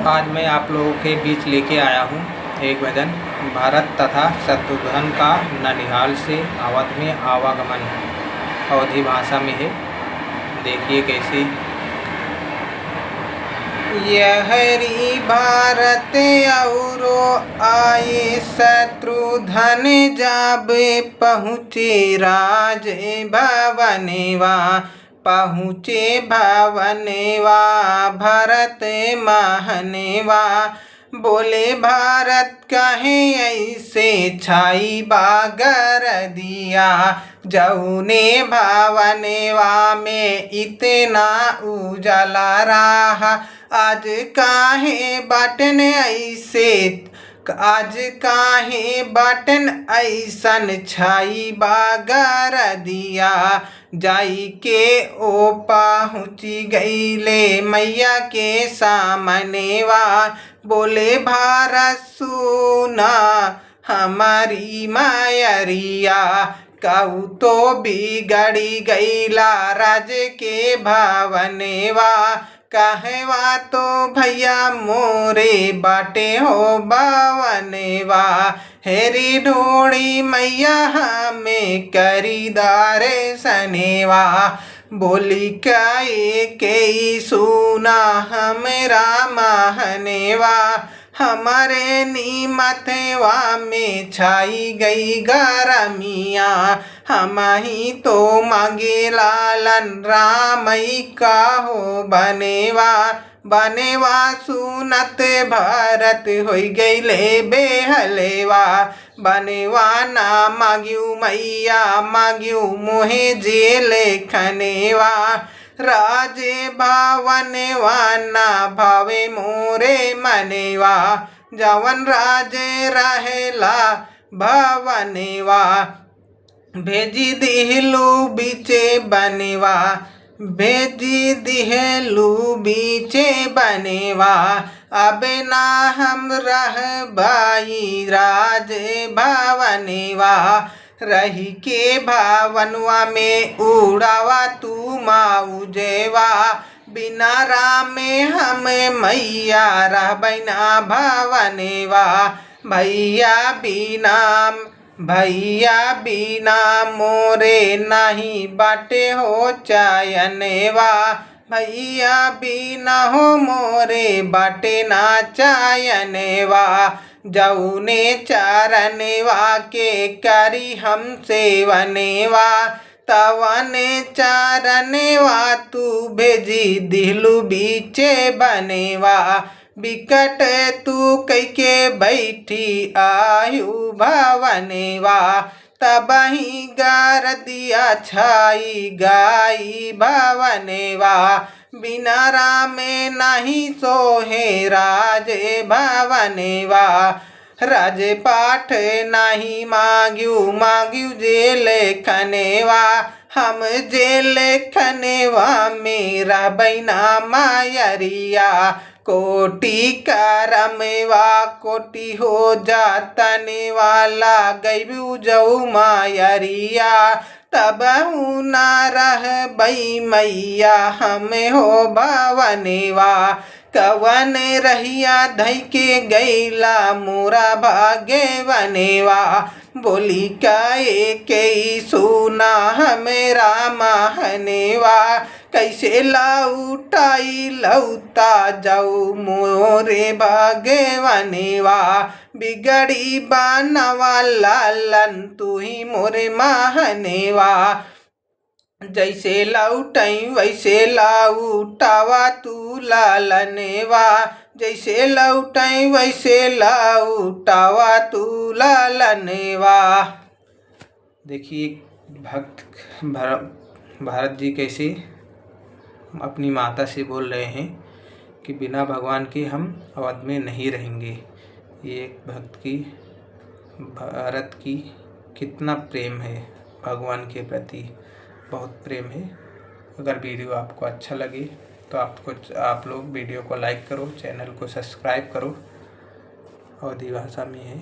आज मैं आप लोगों के बीच लेके आया हूँ एक भजन भारत तथा शत्रुघ्न का ननिहाल से अवध में आवागमन। अवधी भाषा में है, देखिए कैसे। यहरी भारत औरो आए शत्रुघ्न जाबे पहुँचे राज भवनवा। पहुँचे भवनवा भरत महनवा। बोले भारत कहे ऐसे छाई बागर दिया। जौने भवनवा में इतना उजाला रहा। आज काहे बटन ऐसे आज काहे बटन ऐसन छाई बागर दिया। जाई के ओ पहुँची गईले मैया के सामनेवा। बोले भारत सुना हमारी मायरिया। कहू तो बिगड़ी गईला राज के भवनवा। कहवा तो भैया मोरे बाटे हो भवनवा। हेरी ढोड़ी मैया हमें करीदारे सनेवा। बोली काए के सुना हमरा महनेवा। हमारे नीमतवा में छाई गई गरमिया। हम ही तो मांगे लालन रामई का हो बनेवा। बनेवा सुनत भारत होई गईले बेहलेवा। बनेवा ना मांग्यू मैया मांग्यू मोहे जेले खनेवा। राजे भवनवा ना भावे मोरे मनेवा। जवन राजे रहेला भवनवा। भेजी दिहलू बीचे बनेवा। भेजी दिहलू बीचे बनेवा। अब ना हम रह बाई राज भवनवा। रही के भवनवा में उड़ावा तू माउजेवा। बिना राम में हम मैया रह बिना भवनवा। भैया बिना मोरे नहीं बाटे हो चयनवा। भैया बिना हो मोरे बाटे ना चयनवा। जौने चारनवा के करी हम सेवनवा। तवने चारनवा तू भेजी दिलू बीचे बनेवा। बिकट तू कैके बैठी आयु भवनवा। तबही गार दिया छाई गाई भवनवा। बिना राम नहीं सोहे राज भवनवा। राज पाठ नहीं मांग्यू जेले खनेवा। हम जेले खनेवा मेरा बैना मायरिया। कोटि करमवा कोटि हो जातने वाला गईबू जऊ मायरिया। तब ना रह बई मैया हमें हो भवनवा। कवन रहिया धई के गईला मोरा भागे वनेवा। बोली काए के सुना हमेरा महनेवा। कैसे लौटाई लौता जाऊ मोरे भागे वनेवा। बिगड़ी बनवा लालन तू ही मोरे महनेवा। जैसे लौटई वैसे लौटावा तू लालनेवा। जैसे लौटई वैसे लौटावा तू लालनेवा। देखिए भक्त भारत जी कैसे अपनी माता से बोल रहे हैं कि बिना भगवान के हम अवध में नहीं रहेंगे। ये एक भक्त की भारत की कितना प्रेम है भगवान के प्रति, बहुत प्रेम है। अगर वीडियो आपको अच्छा लगे तो आप लोग वीडियो को लाइक करो, चैनल को सब्सक्राइब करो। अवधी भाषा में है।